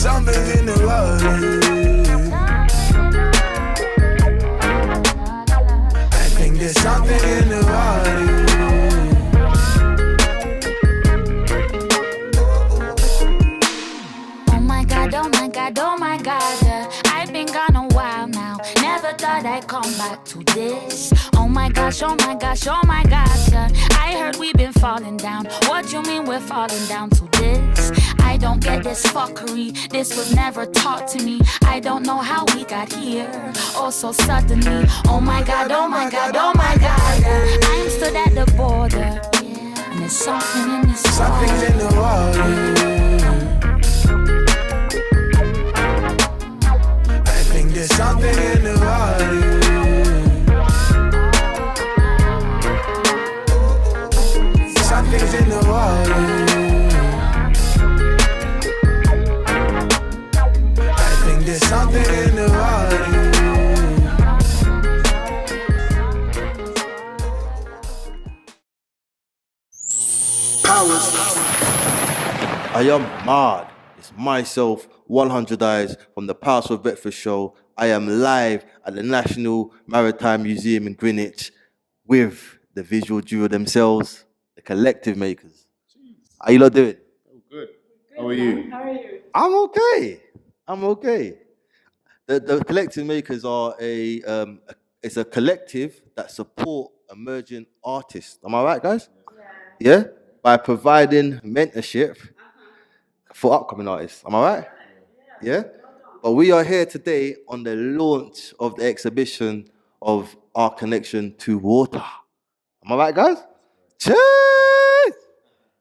something's in the water. I think there's something in the water. Oh my God, oh my God, oh my God, yeah. I've been gone a while now. Never thought I'd come back to this. Oh my gosh, oh my gosh, oh my gosh, yeah. I heard we've been falling down. What you mean we're falling down to this? I don't get this fuckery. This was never taught to me. I don't know how we got here. Oh, so suddenly. Oh my God, oh my God, oh my God, yeah. I'm stood at the border, yeah. And there's something in this water. Something's in the water. There's something in the water. Something's in the water. I think there's something in the water. I am mad. It's myself, 100 Eyes, from the Palace of Breakfast Show. I am live at the National Maritime Museum in Greenwich with the visual duo themselves, the Collective Makers. How you lot doing? Oh, good. How are you? How are you? I'm okay. The Collective Makers are it's a collective that support emerging artists. Am I right, guys? Yeah? By providing mentorship for upcoming artists. Am I right? Yeah? But we are here today on the launch of the exhibition of Our Connection to Water. Am I right, guys? Cheers!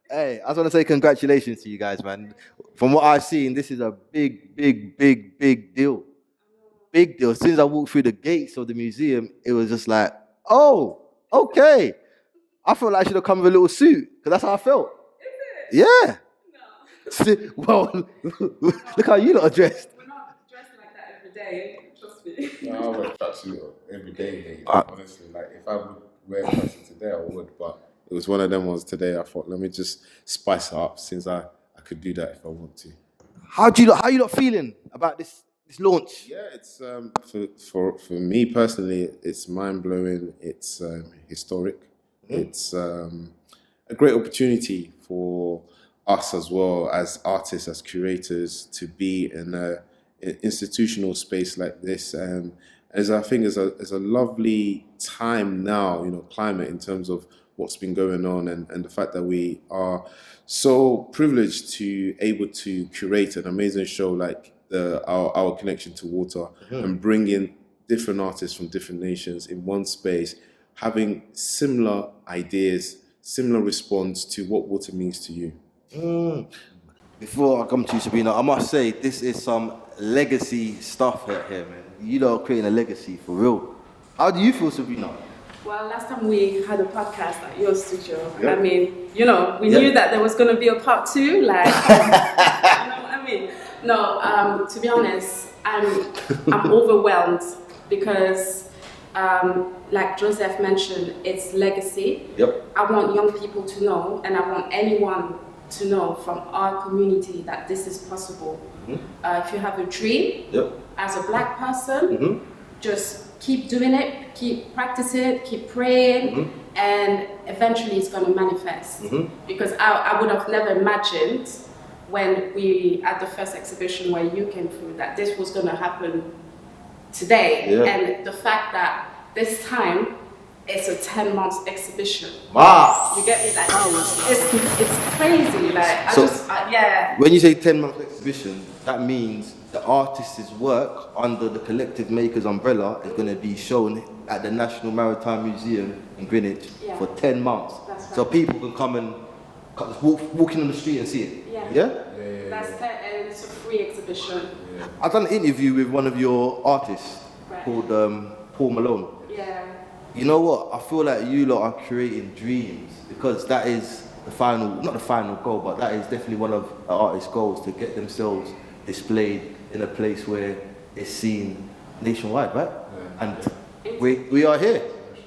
Hey, I just want to say congratulations to you guys, man. From what I've seen, this is a big deal. Big deal. As soon as I walked through the gates of the museum, it was just like, oh, okay. I felt like I should have come with a little suit, because that's how I felt. Is it? Yeah. No. Well, look how you lot are dressed. We're not dressed like that every day, trust me. No, I wear tracksuit every day, mate. Honestly, like if I would wear a tracksuit today, I would. But it was one of them ones today. I thought, let me just spice it up, since I could do that if I want to. How you lot feeling about this launch? Yeah, it's for me personally, it's mind blowing. It's historic. It's a great opportunity for us as well as artists, as curators, to be in an institutional space like this. And as I think is a lovely time now, climate in terms of what's been going on, and the fact that we are so privileged to able to curate an amazing show like our Connection to Water, and bring in different artists from different nations in one space, having similar ideas, similar response to what water means to you. Before I come to you, Sabrina, I must say this is some legacy stuff here, man. You lot are creating a legacy for real. How do you feel, Sabrina? Well, last time we had a podcast at your studio, Yep. I mean, we knew that there was going to be a part 2, like, you know what I mean? No, to be honest, I'm overwhelmed because, like Joseph mentioned, it's legacy. Yep. I want young people to know, and I want anyone to know from our community that this is possible. If you have a dream, as a black person, just keep doing it, keep practicing, keep praying, and eventually it's going to manifest. Because I would have never imagined when we, at the first exhibition where you came through, that this was going to happen today. Yeah. And the fact that this time, it's a 10-month exhibition. Wow. You get me? Like, it's crazy. Like, yeah. When you say 10-month exhibition, that means the artist's work under the Collective Makers umbrella is going to be shown at the National Maritime Museum in Greenwich for 10 months. That's right. So people can come and walk in on the street and see it. Yeah? That's it, and it's a free exhibition. I've done an interview with one of your artists called Paul Malone. Yeah. You know what? I feel like you lot are creating dreams, because that is the final, not the final goal, but that is definitely one of the artists' goals, to get themselves displayed in a place where it's seen nationwide, right? And we are here.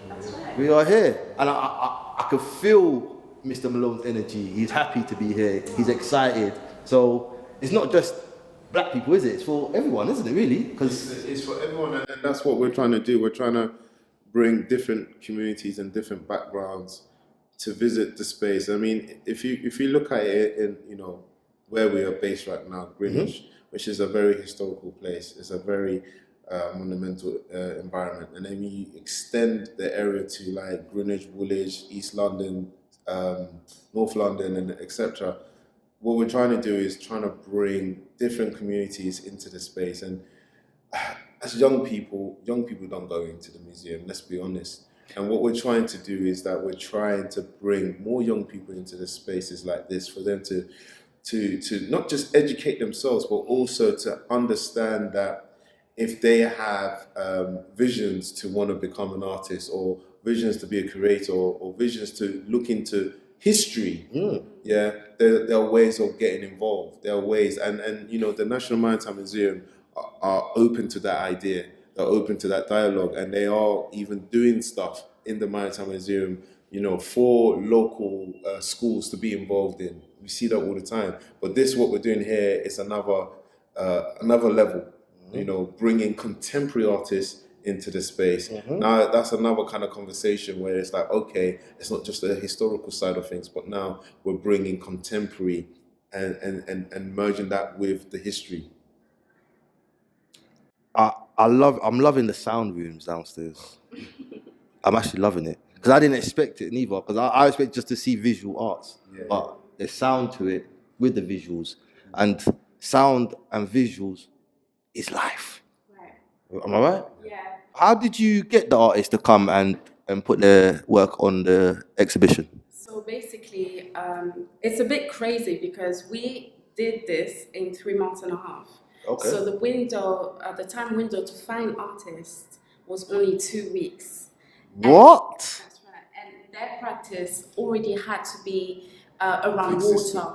That's right. We are here. And I can feel Mr. Malone's energy. He's happy to be here. He's excited. So it's not just black people, is it? It's for everyone, isn't it? Really? Because It's for everyone, and that's what we're trying to do. We're trying to bring different communities and different backgrounds to visit the space. I mean, if you look at it in where we are based right now, Greenwich, which is a very historical place, it's a very monumental environment, and then you extend the area to like Greenwich, Woolwich, East London, North London, and etc. What we're trying to do is trying to bring different communities into the space. And as young people don't go into the museum, let's be honest. And what we're trying to do is that we're trying to bring more young people into the spaces like this for them to not just educate themselves, but also to understand that if they have visions to want to become an artist, or visions to be a creator, or visions to look into history, there are ways of getting involved. There are ways, and the National Maritime Museum are open to that idea. They're open to that dialogue, and they are even doing stuff in the Maritime Museum, for local schools to be involved in. We see that all the time. But this, what we're doing here, is another level. Bringing contemporary artists into the space. Now that's another kind of conversation where it's like, okay, it's not just the historical side of things, but now we're bringing contemporary and merging that with the history. I'm loving the sound rooms downstairs. I'm actually loving it because I didn't expect it neither. Because I expect just to see visual arts, but there's sound to it with the visuals, and sound and visuals is life. Right. Am I right? Yeah. How did you get the artists to come and put their work on the exhibition? So basically, it's a bit crazy because we did this in 3 months and a half. Okay. So the time window to find artists was only 2 weeks. What? That's right. And their practice already had to be around water.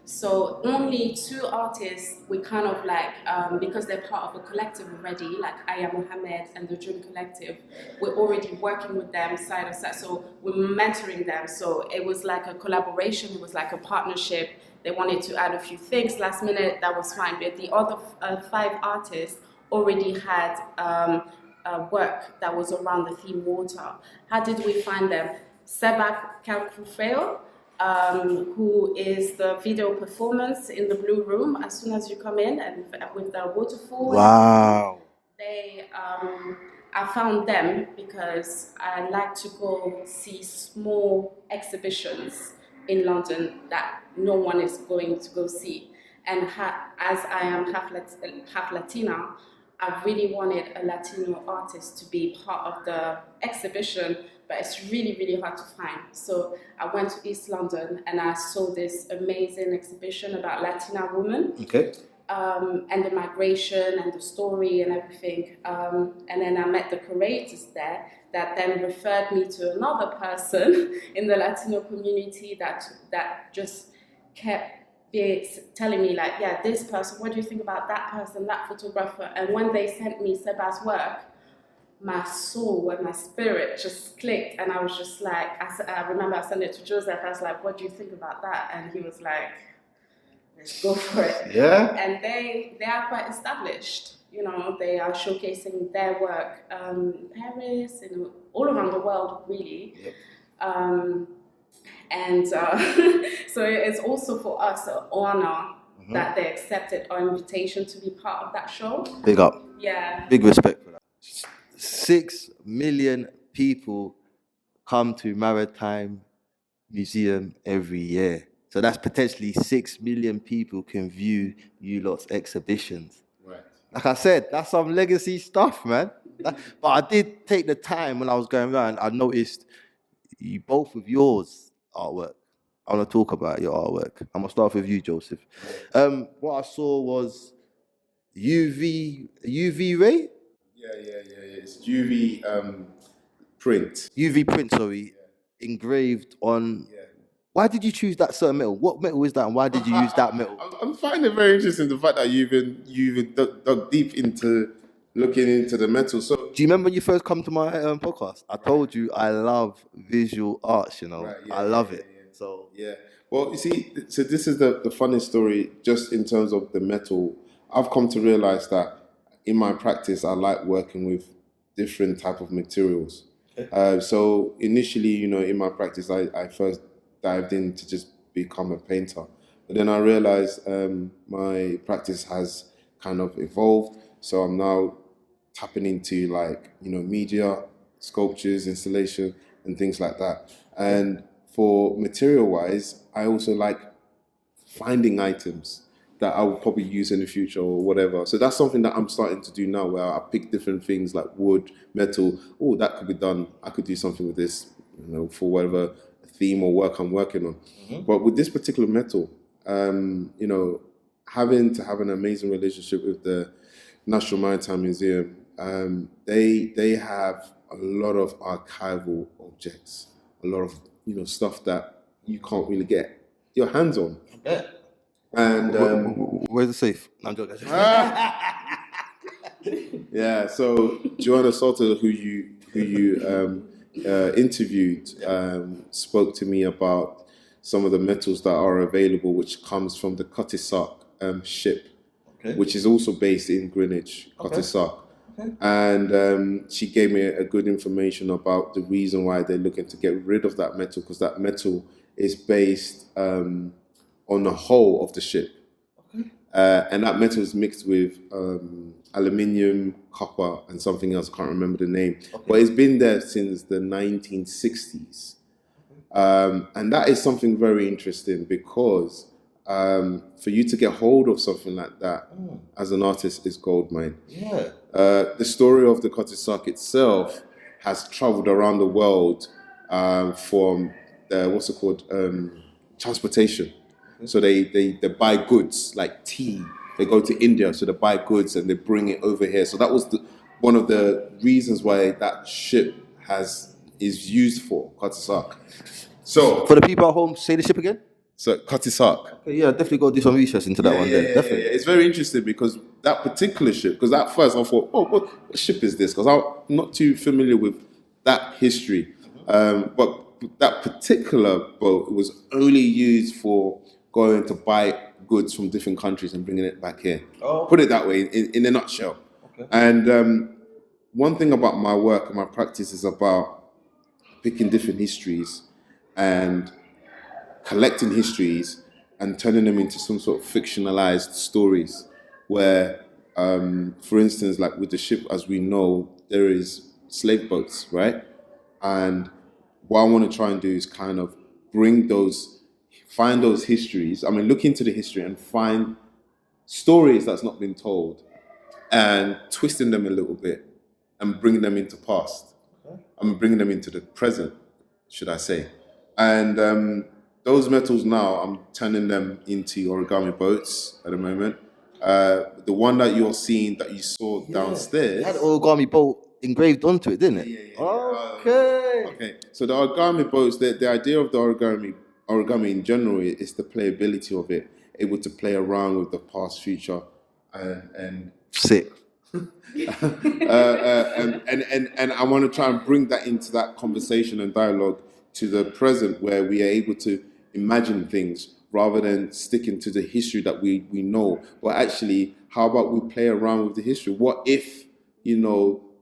So only 2 artists, we kind of like, because they're part of a collective already, like Aya Mohammed and the Dream Collective, we're already working with them side by side. So we're mentoring them. So it was like a collaboration, it was like a partnership. They wanted to add a few things last minute, that was fine. But the other 5 artists already had work that was around the theme water. How did we find them? Sebak Kalkufeo, who is the video performance in the Blue Room as soon as you come in, and with the waterfall. Wow. I found them because I like to go see small exhibitions in London that no one is going to go see. And as I am half Latina, I really wanted a Latino artist to be part of the exhibition, but it's really, really hard to find. So I went to East London and I saw this amazing exhibition about Latina women. Okay. And the migration and the story and everything. And then I met the curators there that then referred me to another person in the Latino community that just kept telling me like, yeah, this person, what do you think about that person, that photographer? And when they sent me Seba's work, my soul and my spirit just clicked, and I was just like, I remember I sent it to Joseph, I was like, what do you think about that? And he was like, let's go for it. Yeah. And they are quite established, they are showcasing their work in Paris and all around the world, really. Yep. And so it's also for us an honor that they accepted our invitation to be part of that show. Big up. Yeah. Big respect for that. 6 million people come to Maritime Museum every year. So that's potentially 6 million people can view you lot's exhibitions. Right. Like I said, that's some legacy stuff, man. But I did take the time when I was going around, I noticed both of yours artwork. I want to talk about your artwork. I'm going to start with you, Joseph. What I saw was UV ray? Yeah. It's UV print. UV print, sorry, engraved on... Yeah. Why did you choose that certain metal? What metal is that, and why did you use that metal? I'm finding it very interesting, the fact that you've been dug deep into looking into the metal. So, do you remember when you first come to my podcast? I told you I love visual arts, Right, I love it. Yeah. So yeah. Well, you see, so this is the funny story, just in terms of the metal. I've come to realize that in my practice, I like working with different type of materials. So initially, in my practice, I first dived in to just become a painter. But then I realized my practice has kind of evolved. So I'm now tapping into media, sculptures, installation, and things like that. And for material wise, I also like finding items that I will probably use in the future or whatever. So that's something that I'm starting to do now, where I pick different things like wood, metal. Oh, that could be done. I could do something with this, for whatever theme or work I'm working on. But with this particular metal, having to have an amazing relationship with the National Maritime Museum, they have a lot of archival objects, a lot of stuff that you can't really get your hands on. I bet. And Where's the safe? No, I'm joking. yeah, so Joanna Salter, who you interviewed, spoke to me about some of the metals that are available, which comes from the Cuttisock ship, which is also based in Greenwich, Cuttisock. And she gave me a good information about the reason why they're looking to get rid of that metal, because that metal is based on the hull of the ship. And that metal is mixed with aluminium, copper, and something else. I can't remember the name. But it's been there since the 1960s. And that is something very interesting, because for you to get hold of something like that as an artist is gold mine. Yeah. The story of the Cuttisock itself has traveled around the world from transportation. So they buy goods like tea. They go to India, so they buy goods and they bring it over here. So that was one of the reasons why that ship is used for Cuttisock. So For the people at home, say the ship again. So Cuttisock. Okay, yeah, definitely go do some research into that one. Definitely. It's very interesting, because that particular ship, because at first I thought, what ship is this? Because I'm not too familiar with that history. But that particular boat was only used for going to buy goods from different countries and bringing it back here. Put it that way, in a nutshell. Okay. And one thing about my work and my practice is about picking different histories and collecting histories and turning them into some sort of fictionalized stories where, for instance, like with the ship, as we know, there is slave boats, right? And what I want to try and do is kind of find those histories. I mean, look into the history and find stories that's not been told and twisting them a little bit and bringing them into past. I'm bringing them into the present, should I say. And those metals now, I'm turning them into origami boats at the moment. The one that you're seeing, that you saw downstairs. It had an origami boat engraved onto it, didn't it? Yeah. Okay. So the origami boats, the idea of the origami in general is the playability of it, able to play around with the past, future, and sick. And I want to try and bring that into that conversation and dialogue to the present, where we are able to imagine things rather than sticking to the history that we know. But actually, how about we play around with the history? What if,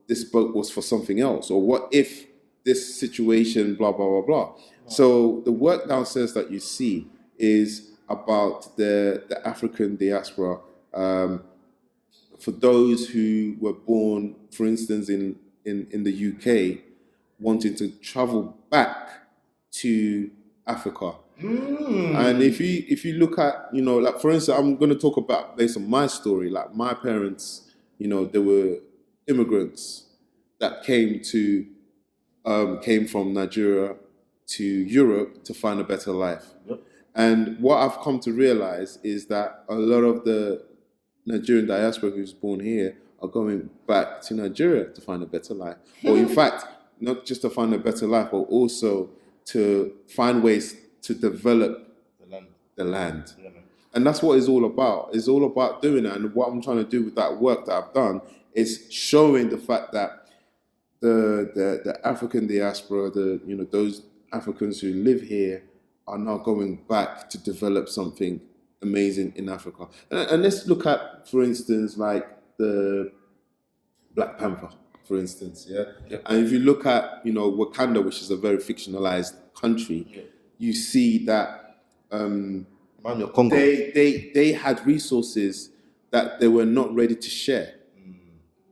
this boat was for something else? Or what if this situation, blah, blah, blah, blah. So the work downstairs that you see is about the African diaspora. For those who were born, for instance, in the UK, wanting to travel back to Africa. And if you look at, like, for instance, I'm going to talk about based on my story. Like, my parents, they were immigrants that came from Nigeria to Europe to find a better life. Yep. And what I've come to realize is that a lot of the Nigerian diaspora who's born here are going back to Nigeria to find a better life. Or in fact, not just to find a better life, but also to find ways to develop the land. Yeah. And that's what it's all about. It's all about doing that. And what I'm trying to do with that work that I've done is showing the fact that the African diaspora, those Africans who live here, are now going back to develop something amazing in Africa. And let's look at, for instance, like the Black Panther, for instance, yeah? And if you look at, Wakanda, which is a very fictionalized country, you see that Congo. they had resources that they were not ready to share.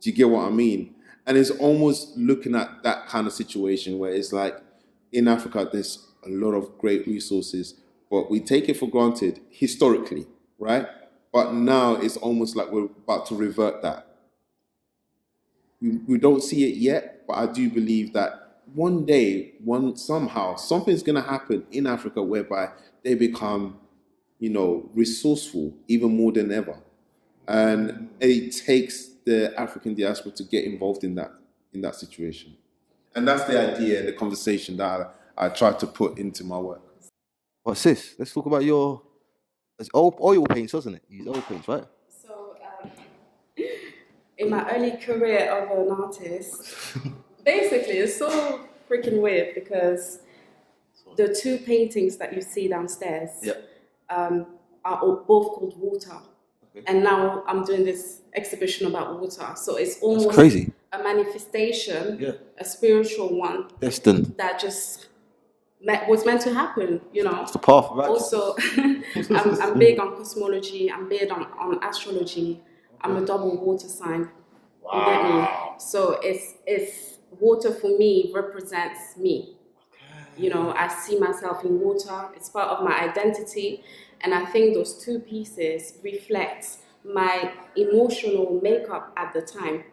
Do you get what I mean? And it's almost looking at that kind of situation where it's like, in Africa, there's a lot of great resources, but we take it for granted historically, right? But now it's almost like we're about to revert that. We don't see it yet, but I do believe that one day, somehow, something's going to happen in Africa whereby they become, resourceful even more than ever. And it takes the African diaspora to get involved in that situation. And that's the idea, the conversation that I try to put into my work. Well, sis, let's talk about it's oil paints, doesn't it? You use oil paints, right? So, in my early career of an artist, basically, it's so freaking weird because the two paintings that you see downstairs are both called Water. Okay. And now I'm doing this exhibition about water. So it's almost crazy. A manifestation, a spiritual one. Destined. That just was meant to happen, It's the path, right? Also, I'm big on cosmology. I'm big on astrology. I'm a double water sign. Wow. You get me? So it's water for me represents me. Okay. I see myself in water. It's part of my identity. And I think those two pieces reflect my emotional makeup at the time.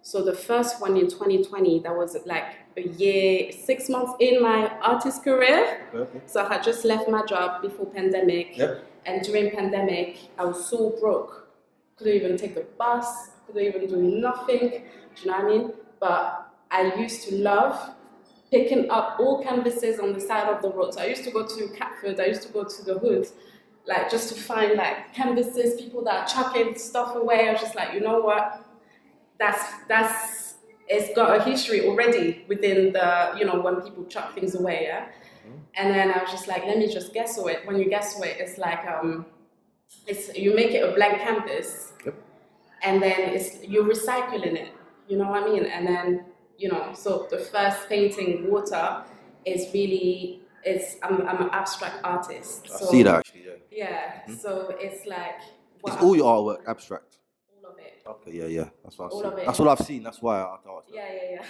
So the first one in 2020, that was like a year, 6 months in my artist career. Okay. So I had just left my job before pandemic. Yep. And during pandemic, I was so broke. Couldn't even take the bus, couldn't even do nothing. Do you know what I mean? But I used to love picking up all canvases on the side of the road. So I used to go to Catford, I used to go to the hood, like just to find like canvases, people that are chucking stuff away. I was just like, you know what? It's got a history already within the, when people chuck things away, yeah? Mm-hmm. And then I was just like, let me just gesso it. When you gesso it, it's like, you make it a blank canvas, and then you're recycling it, you know what I mean? And then, so the first painting, Water, is really, I'm an abstract artist. So, I see that actually, yeah. Mm-hmm. So it's like... Is all your artwork abstract? All of it. Okay, yeah. That's what I've seen. Of it. That's what I've seen. That's why I thought. Yeah.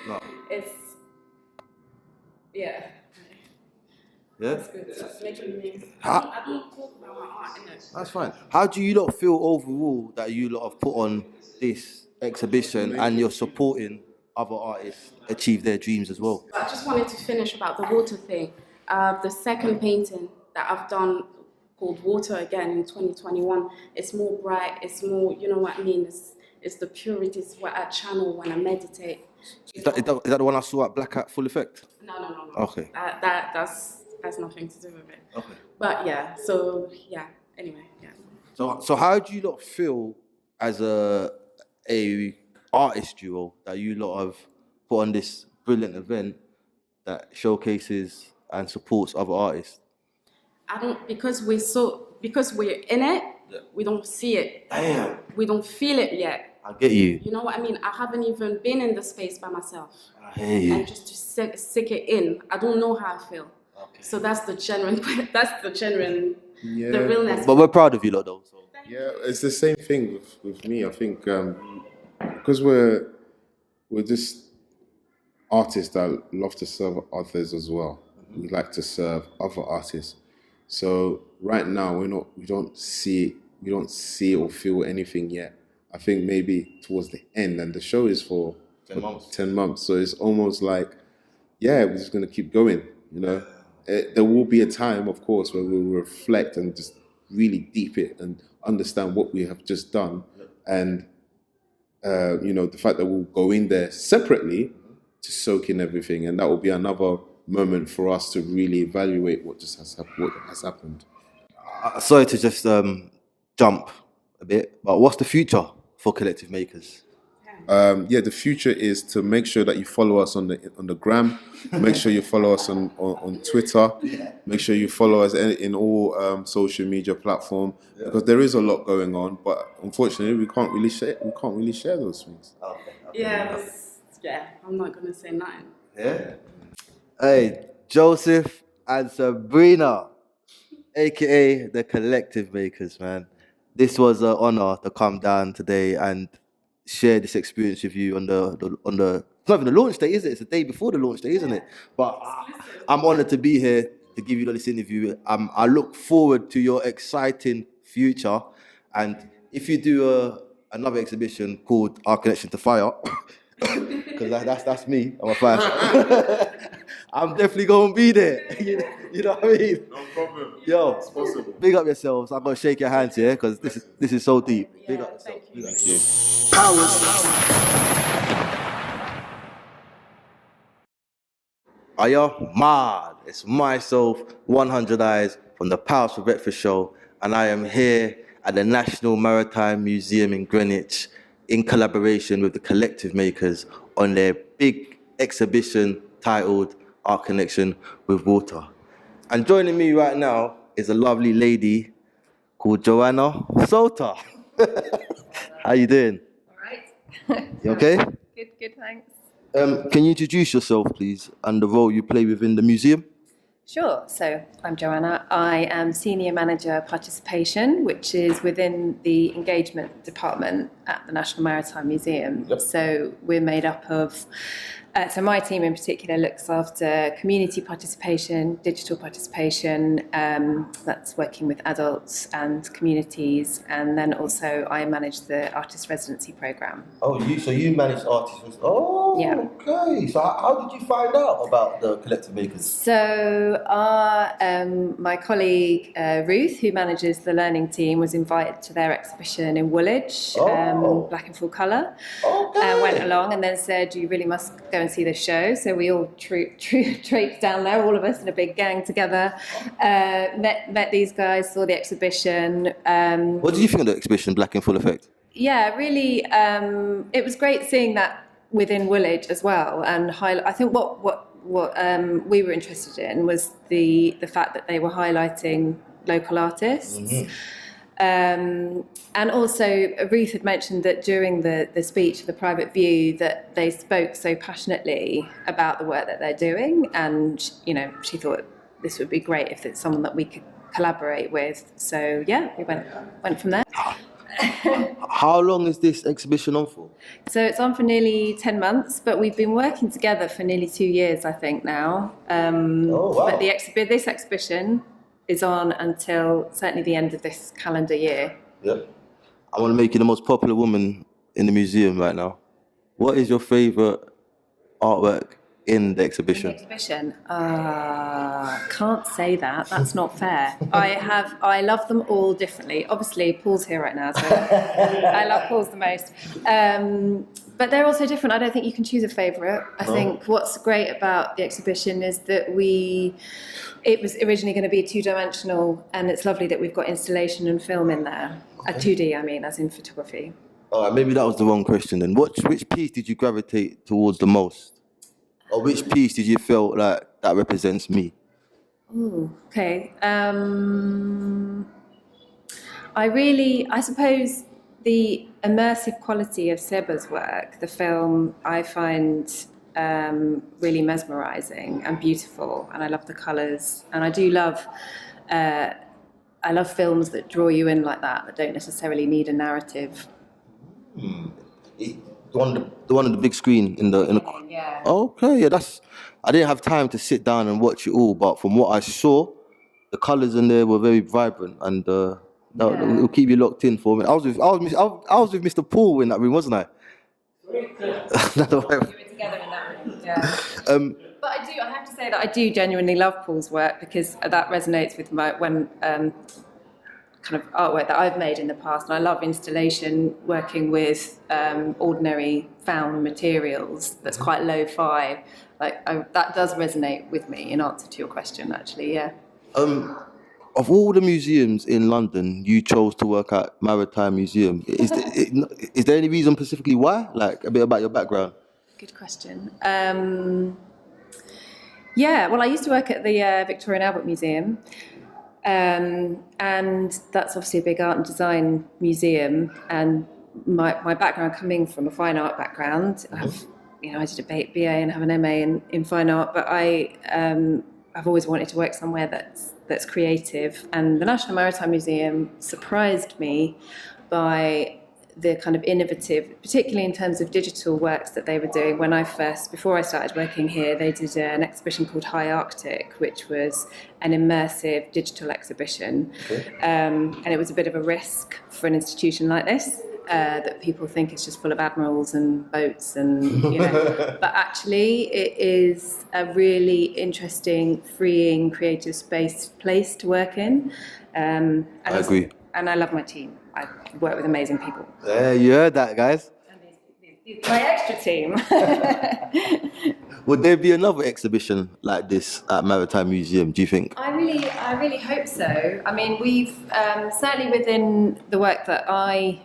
No. It's... Yeah. Yeah? That's good. That's making me... I don't talk about my art, innit? That's fine. How do you lot feel overall that you lot have put on this exhibition and you're supporting other artists achieve their dreams as well? I just wanted to finish about the water thing. The second painting that I've done called Water again in 2021, it's more bright, it's more, you know what I mean? It's the purity, it's what I channel when I meditate. Is that the one I saw at Black Hat Full Effect? No. Okay. That has nothing to do with it. Okay. But yeah, so yeah, anyway, yeah. So how do you lot feel as a artist duo that you lot have put on this brilliant event that showcases and supports other artists? Because we're in it, we don't see it. Damn. We don't feel it yet. I get you. You know what I mean? I haven't even been in the space by myself. I hear you. And just to sick it in, I don't know how I feel. Okay. So that's the genuine, the realness. But we're proud of you lot though. So. Yeah, it's the same thing with me. I think because we're just artists that love to serve others as well. Mm-hmm. We like to serve other artists. So right now we don't see or feel anything yet. I think maybe towards the end, and the show is for 10 months. So it's almost like, we're just gonna keep going. There will be a time, of course, where we'll reflect and just really deep it and understand what we have just done, and the fact that we'll go in there separately to soak in everything, and that will be another moment for us to really evaluate what has happened. Sorry to just jump a bit, but what's the future for Collective Makers? Yeah. The future is to make sure that you follow us on the gram. Make sure you follow us on Twitter. Make sure you follow us in all social media platforms, because there is a lot going on. But unfortunately, we can't really share those things. I'm not gonna say nothing. Yeah. Hey, Joseph and Sabrina, aka the Collective Makers, man. This was an honor to come down today and share this experience with you on the it's not even the launch day, is it? It's the day before the launch day, isn't it? But I'm honored to be here to give you this interview. I look forward to your exciting future, and if you do another exhibition called Our Connection to Fire, because that's me, I'm a fire. I'm definitely gonna be there. You know what I mean? No problem. Yo, It's possible. big up yourselves. I'm gonna shake your hands here because this is so deep. Big up yourself. Thank you. Are you mad? It's myself, 100 Eyes from the Pals for Breakfast show, and I am here at the National Maritime Museum in Greenwich in collaboration with the Collective Makers on their big exhibition titled Our Connection with Water. And joining me right now is a lovely lady called Joanna Sota. How you doing? All right. You okay? Good, thanks. Can you introduce yourself, please, and the role you play within the museum? Sure. So I'm Joanna. I am Senior Manager Participation, which is within the engagement department at the National Maritime Museum. Yep. So we're made up of, so my team in particular looks after community participation, digital participation, that's working with adults and communities, and then also I manage the artist residency program. Oh, so you manage artists? Oh, Yeah. Okay. So how did you find out about the Collective Makers? So my colleague Ruth, who manages the learning team, was invited to their exhibition in Woolwich, Black in Full Colour, Okay. went along and then said, you really must go and see the show. So we all traipsed down there, all of us in a big gang together, met these guys, saw the exhibition. What did you think of the exhibition, Black in Full Effect? Yeah, really, it was great seeing that within Woolwich as well. And I think what we were interested in was the fact that they were highlighting local artists. Mm-hmm. And also Ruth had mentioned that during the speech, the private view, that they spoke so passionately about the work that they're doing, and she thought this would be great if it's someone that we could collaborate with. So yeah, we went from there. How long is this exhibition on for? So it's on for nearly 10 months, but we've been working together for nearly 2 years, I think now. Wow. But this exhibition is on until certainly the end of this calendar year. Yep. I want to make you the most popular woman in the museum right now. What is your favourite artwork in the exhibition? Can't say that. That's not fair. I love them all differently. Obviously, Paul's here right now, so I love Paul's the most. But they're also different. I don't think you can choose a favourite. I think what's great about the exhibition is that it was originally going to be 2-dimensional, and it's lovely that we've got installation and film in there. 2D, I mean, as in photography. All right, maybe that was the wrong question then. Which piece did you gravitate towards the most? Or which piece did you feel like that represents me? Ooh, okay. I suppose the immersive quality of Seba's work, the film, I find really mesmerising and beautiful, and I love the colours, and I do love I love films that draw you in like that don't necessarily need a narrative. The one on the big screen in the Yeah. Okay, yeah, I didn't have time to sit down and watch it all, but from what I saw, the colours in there were very vibrant, and it'll keep you locked in for a minute. I was with Mr. Paul in that room, wasn't I? We were together in that room. Yeah. But I have to say that I do genuinely love Paul's work, because that resonates with kind of artwork that I've made in the past, and I love installation, working with ordinary found materials that's quite lo-fi. That does resonate with me, in answer to your question, actually. Yeah. Of all the museums in London, you chose to work at Maritime Museum. Is there any reason specifically why? Like a bit about your background? Good question. Yeah, well, I used to work at the Victoria and Albert Museum, and that's obviously a big art and design museum. And my background, coming from a fine art background, I did a BA and have an MA in fine art, but I've always wanted to work somewhere that's creative. And the National Maritime Museum surprised me by the kind of innovative, particularly in terms of digital works that they were doing. Before I started working here, they did an exhibition called High Arctic, which was an immersive digital exhibition. And it was a bit of a risk for an institution like this, that people think it's just full of admirals and boats and, but actually it is a really interesting, freeing, creative place to work in. I agree. And I love my team. I work with amazing people. Yeah, you heard that, guys. And these my extra team. Would there be another exhibition like this at Maritime Museum, do you think? I really hope so. I mean, we've certainly within the work that I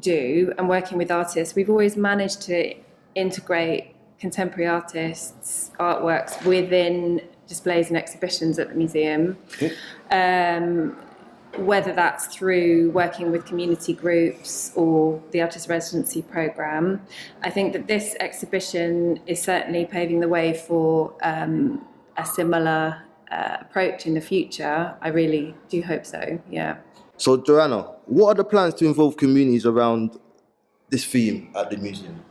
do and working with artists, we've always managed to integrate contemporary artists' artworks within displays and exhibitions at the museum. Whether that's through working with community groups or the artist residency program. I think that this exhibition is certainly paving the way for a similar approach in the future. I really do hope so, yeah. So, Joanna, what are the plans to involve communities around this theme at the museum?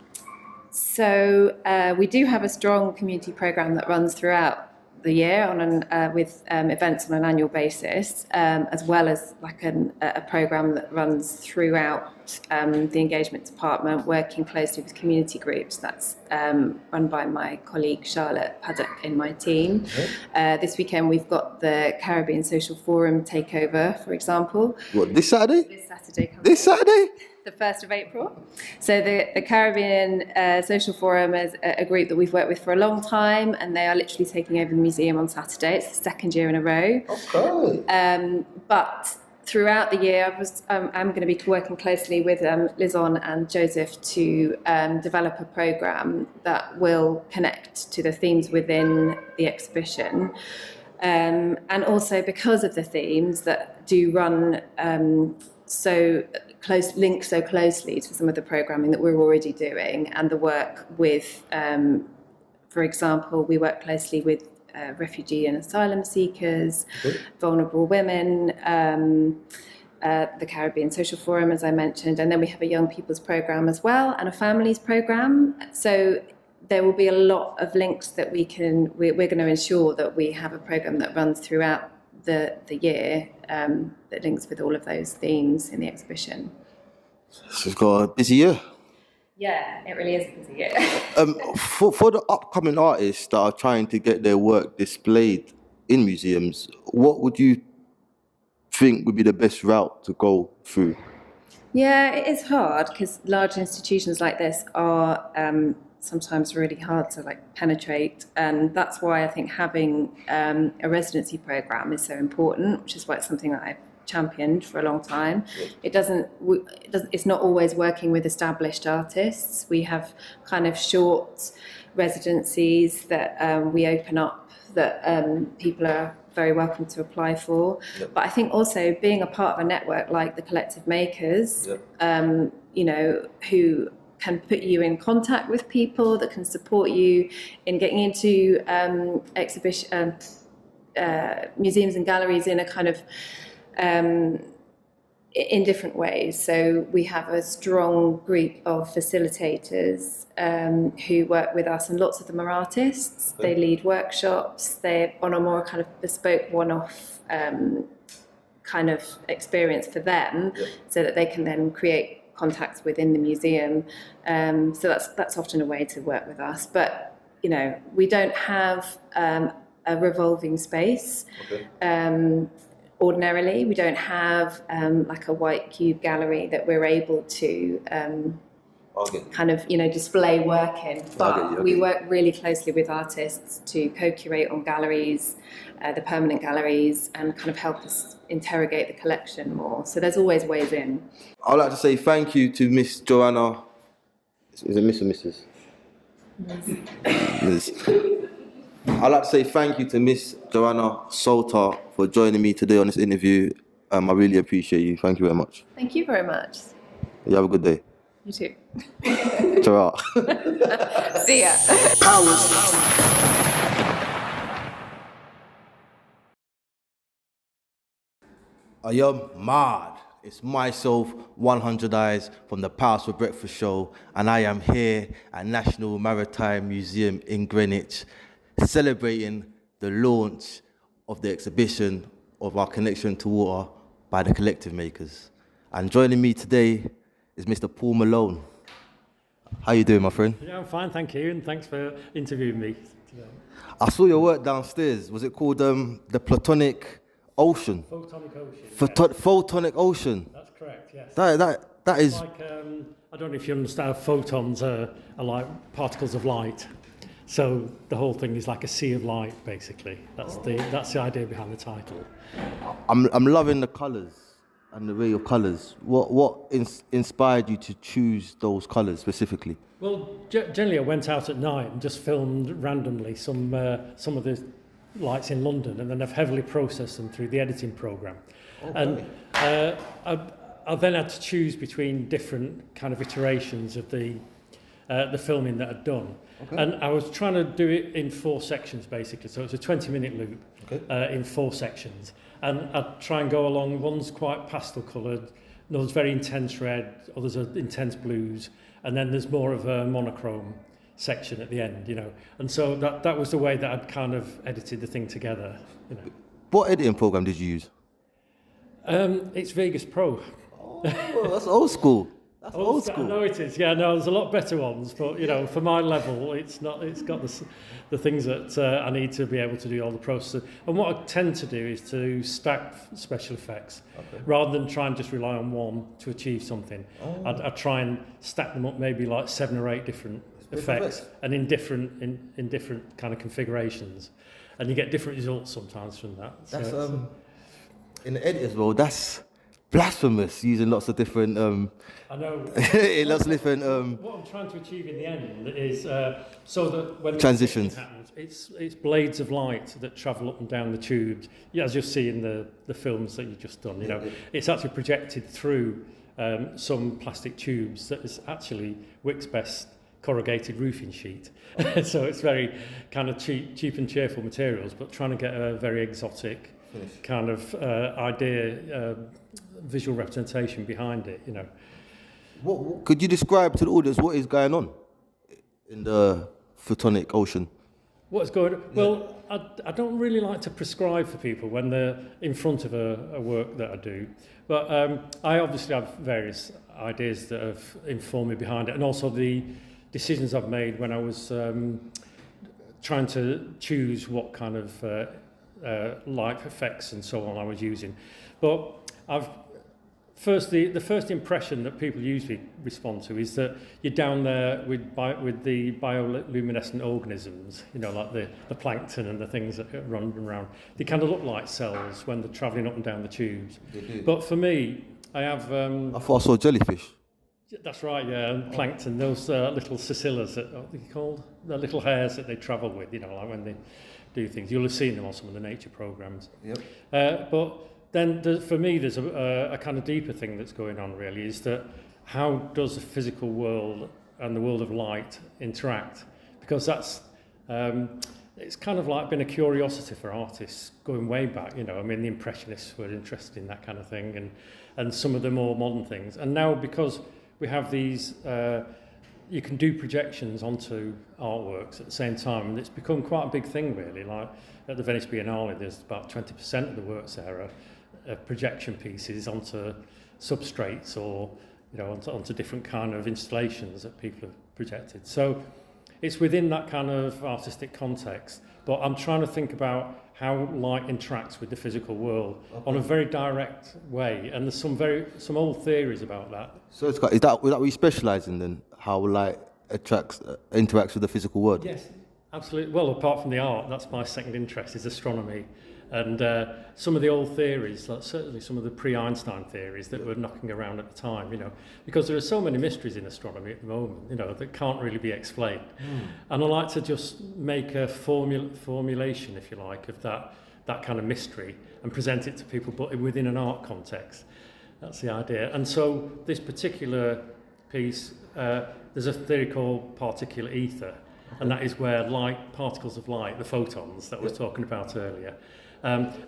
So we do have a strong community program that runs throughout the year with events on an annual basis, as well as like a program that runs throughout the engagement department, working closely with community groups. That's run by my colleague Charlotte Paddock in my team. This weekend we've got the Caribbean Social Forum takeover, for example. What, this Saturday? This Saturday. This Saturday? The 1st of April. So the Caribbean Social Forum is a group that we've worked with for a long time, and they are literally taking over the museum on Saturday. It's the second year in a row. Okay. But throughout the year, I'm going to be working closely with Lizon and Joseph to develop a programme that will connect to the themes within the exhibition. And also because of the themes that do run link so closely to some of the programming that we're already doing, and the work with, for example, we work closely with refugee and asylum seekers, vulnerable women, the Caribbean Social Forum, as I mentioned, and then we have a young people's program as well, and a families program. So there will be a lot of links that we're going to ensure that we have a program that runs throughout the year that links with all of those themes in the exhibition. So it's got a busy year. Yeah, it really is a busy year. For the upcoming artists that are trying to get their work displayed in museums, what would you think would be the best route to go through? Yeah, it is hard because large institutions like this are sometimes really hard to penetrate, and that's why I think having a residency program is so important, which is why it's something that I've championed for a long time. It's not always working with established artists. We have kind of short residencies that we open up that people are very welcome to apply for. But I think also being a part of a network like the Collective Makers, who can put you in contact with people that can support you in getting into museums and galleries in a kind of in different ways. So we have a strong group of facilitators who work with us, and lots of them are artists. They lead workshops. They're on a more kind of bespoke one-off kind of experience for them, so that they can then create contacts within the museum. So that's often a way to work with us. But we don't have a revolving space. Ordinarily, we don't have like a white cube gallery that we're able to Okay. kind of, display work in. But Okay. we work really closely with artists to co-curate on galleries, the permanent galleries, and kind of help us interrogate the collection more. So there's always ways in. I'd like to say thank you to Miss Joanna. Is it Miss or Mrs.? Miss. I'd like to say thank you to Miss Joanna Salter for joining me today on this interview. I really appreciate you. Thank you very much. Thank you very much. You have a good day. You too. Ta-ra. See ya. I am mad. It's myself, 100 Eyes from the Pals for Breakfast show, and I am here at National Maritime Museum in Greenwich, celebrating the launch of the exhibition of our connection to water by the Collective Makers. And joining me today is Mr. Paul Malone. How you doing, my friend? Yeah, I'm fine, thank you, and thanks for interviewing me today. I saw your work downstairs. Was it called the Platonic Ocean? Photonic ocean. Photonic Ocean. That's correct, yes. That is. Like, I don't know if you understand, photons are like particles of light. So the whole thing is like a sea of light, basically. That's the idea behind the title. I'm loving the colours and the array of colours. What inspired you to choose those colours specifically? Well, generally I went out at night and just filmed randomly some of the lights in London, and then I've heavily processed them through the editing program. Okay. And I then had to choose between different kind of iterations of the filming that I'd done. Okay. And I was trying to do it in 4 sections, basically. So it's a 20-minute loop. Okay. In 4 sections. And I'd try and go along. One's quite pastel coloured, another's very intense red, others are intense blues, and then there's more of a monochrome section at the end, And so that was the way that I'd kind of edited the thing together, What editing program did you use? It's Vegas Pro. Oh, that's old school. That's old school. I know it is. Yeah, no, there's a lot better ones, but for my level, it's not. It's got the things that I need to be able to do all the processing. And what I tend to do is to stack special effects, rather than try and just rely on one to achieve something. I try and stack them up, maybe like 7 or 8 different effects, and in different kind of configurations, and you get different results sometimes from that. That's in the edit as well. That's blasphemous, using lots of different. I know. Lots of different. What I'm trying to achieve in the end is so that when transitions happens, it's blades of light that travel up and down the tubes. Yeah, as you'll see in the films that you've just done. It's actually projected through some plastic tubes that is actually Wick's best corrugated roofing sheet. So it's very kind of cheap and cheerful materials, but trying to get a very exotic kind of idea, visual representation behind it, What could you describe to the audience what is going on in the Photonic Ocean? What's going on? Well, I don't really like to prescribe for people when they're in front of a work that I do, but I obviously have various ideas that have informed me behind it, and also the decisions I've made when I was trying to choose what kind of light effects and so on I was using. But the first impression that people usually respond to is that you're down there with the bioluminescent organisms, like the plankton and the things that run around. They kind of look like cells when they're travelling up and down the tubes. But for me, I have... I thought I saw jellyfish. That's right, yeah, and plankton, those little cicillas, what are they called? The little hairs that they travel with, like when they do things. You'll have seen them on some of the nature programs. Yep. But then for me, there's a kind of deeper thing that's going on, really, is that how does the physical world and the world of light interact? Because that's, it's kind of like been a curiosity for artists going way back, the Impressionists were interested in that kind of thing, and some of the more modern things. And now, because we have these, you can do projections onto artworks at the same time, and it's become quite a big thing, really. Like at the Venice Biennale, there's about 20% of the works there are projection pieces onto substrates or onto different kind of installations that people have projected. So it's within that kind of artistic context. But I'm trying to think about how light interacts with the physical world on a very direct way, and there's some old theories about that. So is that what you specialise in then? How light interacts with the physical world? Yes, absolutely. Well, apart from the art, that's my second interest, is astronomy. And some of the old theories, like certainly some of the pre-Einstein theories that were knocking around at the time, because there are so many mysteries in astronomy at the moment, that can't really be explained. And I like to just make a formulation, if you like, of that kind of mystery and present it to people, but within an art context. That's the idea. And so this particular piece, there's a theory called particular ether, and that is where particles of light, the photons that I was talking about earlier,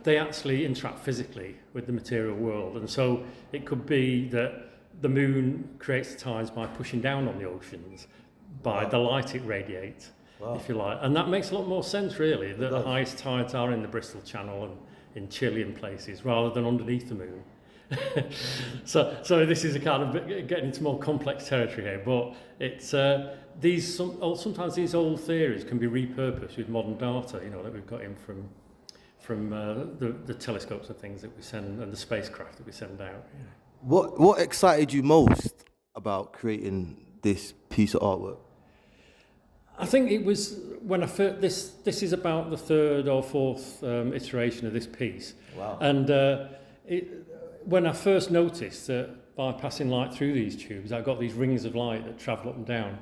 they actually interact physically with the material world. And so it could be that the moon creates the tides by pushing down on the oceans, by the light it radiates, if you like. And that makes a lot more sense, really, that the highest tides are in the Bristol Channel and in Chilean places, rather than underneath the moon. So this is a kind of getting into more complex territory here, but it's sometimes these old theories can be repurposed with modern data, that we've got in from the telescopes and things that we send, and the spacecraft that we send out. What excited you most about creating this piece of artwork? I think it was when I first, this is about the third or fourth iteration of this piece. Wow. And when I first noticed that by passing light through these tubes, I got these rings of light that travel up and down.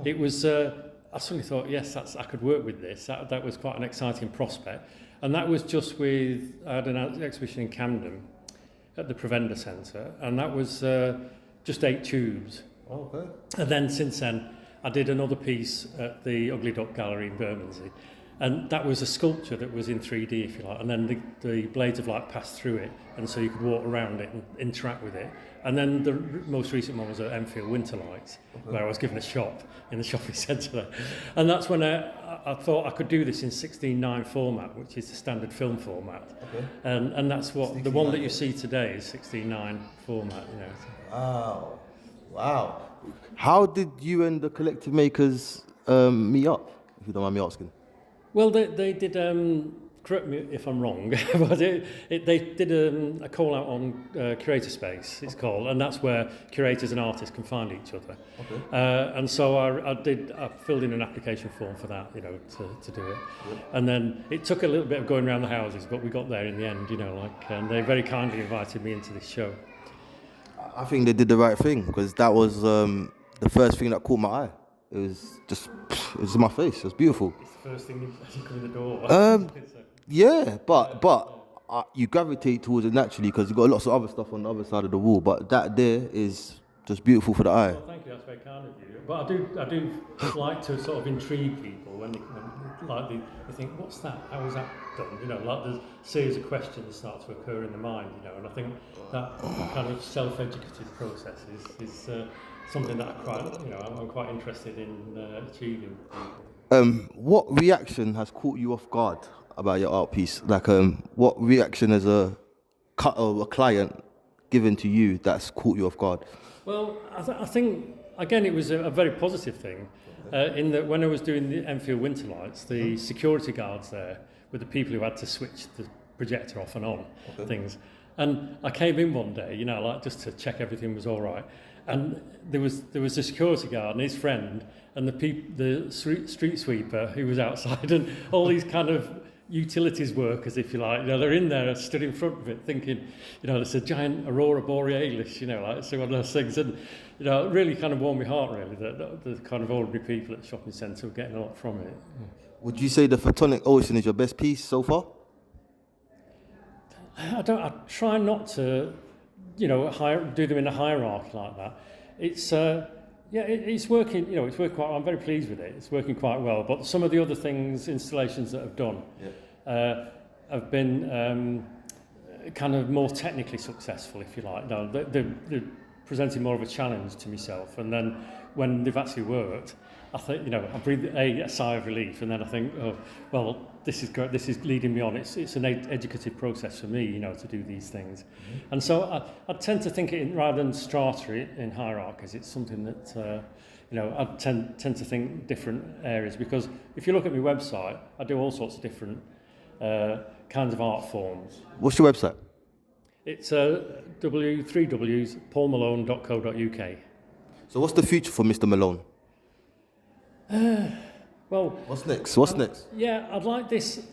It was, I suddenly thought, yes, I could work with this. That was quite an exciting prospect. And that was just I had an exhibition in Camden at the Provender Centre, and that was just 8 tubes. Okay. And then since then, I did another piece at the Ugly Duck Gallery in Bermondsey, and that was a sculpture that was in 3D, if you like, and then the blades of light passed through it, and so you could walk around it and interact with it. And then the most recent one was at Enfield Winter Lights, where I was given a shop in the shopping centre there. And that's when I thought I could do this in 16:9 format, which is the standard film format. Okay. And that's what the one that you see today is 16:9 format. Wow. How did you and the collective makers meet up, if you don't mind me asking? Well, they did, correct me if I'm wrong, but they did a call out on Creator Space, it's called, and that's where curators and artists can find each other. Okay. And so I filled in an application form for that, to do it. Yep. And then it took a little bit of going around the houses, but we got there in the end, and they very kindly invited me into this show. I think they did the right thing, because that was the first thing that caught my eye. It was in my face. It was beautiful. It's the first thing as you come in the door. Yeah, but you gravitate towards it naturally because you've got lots of other stuff on the other side of the wall. But that there is just beautiful for the eye. Well, thank you. That's very kind of you. But I do like to sort of intrigue people when they think, what's that? How was that done? Like there's a series of questions start to occur in the mind. And I think that kind of self-educative process is something that I'm quite interested in achieving. What reaction has caught you off guard about your art piece? Like, what reaction has a client given to you that's caught you off guard? Well, I think, again, it was a very positive thing. In that when I was doing the Enfield Winter Lights, the security guards there were the people who had to switch the projector off and on, things. And I came in one day, just to check everything was all right. And there was a security guard and his friend and the street sweeper who was outside, and all these kind of utilities workers, if you like. They're in there, stood in front of it, thinking, it's a giant aurora borealis, so one of those things. And it really kind of warmed my heart, really, that the kind of ordinary people at the shopping centre were getting a lot from it. Would you say the Photonic Ocean is your best piece so far? I try not to, do them in a hierarchy like that. It's it's working. It's working quite well. I'm very pleased with it. It's working quite well. But some of the other installations that I've done, have been kind of more technically successful, if you like. They're presenting more of a challenge to myself. And then when they've actually worked, I think, I breathe a sigh of relief, and then I think, oh, well, this is great. This is leading me on. It's an educative process for me, to do these things. And so I tend to think it rather than strata it in hierarchies. It's something that, I tend to think different areas, because if you look at my website, I do all sorts of different kinds of art forms. What's your website? It's 3Ws paulmalone.co.uk. So what's the future for Mr. Malone? Well, what's next? Yeah, I'd like this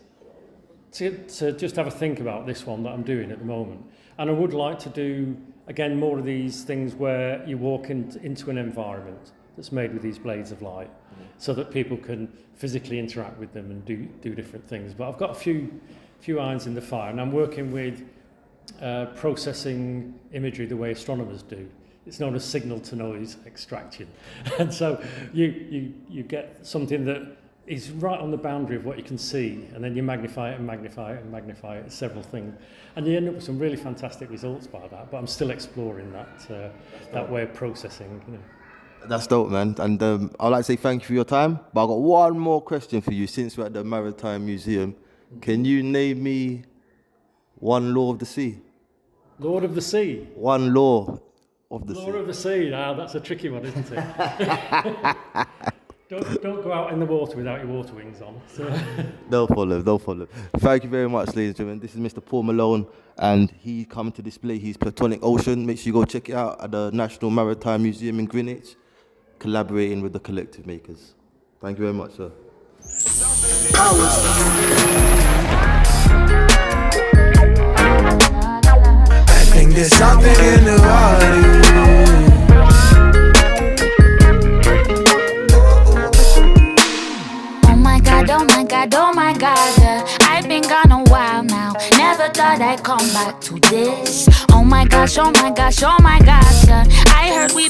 to just have a think about this one that I'm doing at the moment. And I would like to do, again, more of these things where you walk into an environment that's made with these blades of light, so that people can physically interact with them and do different things. But I've got a few irons in the fire, and I'm working with processing imagery the way astronomers do. It's known as signal-to-noise extraction. And so you get something that is right on the boundary of what you can see, and then you magnify it and magnify it and magnify it, several things. And you end up with some really fantastic results by that, but I'm still exploring that way of processing. That's dope, man. And I'd like to say thank you for your time, but I've got one more question for you. Since we're at the Maritime Museum, can you name me one law of the sea? Lord of the Sea? One law of the sea. Law of the Sea, now that's a tricky one, isn't it? Don't go out in the water without your water wings on. So. No problem. Thank you very much, ladies and gentlemen. This is Mr. Paul Malone, and he coming to display his Platonic Ocean. Make sure you go check it out at the National Maritime Museum in Greenwich, collaborating with the collective makers. Thank you very much, sir. I think there's something in the water. Oh my God, yeah. I've been gone a while now. Never thought I'd come back to this. Oh my gosh, yeah. I heard we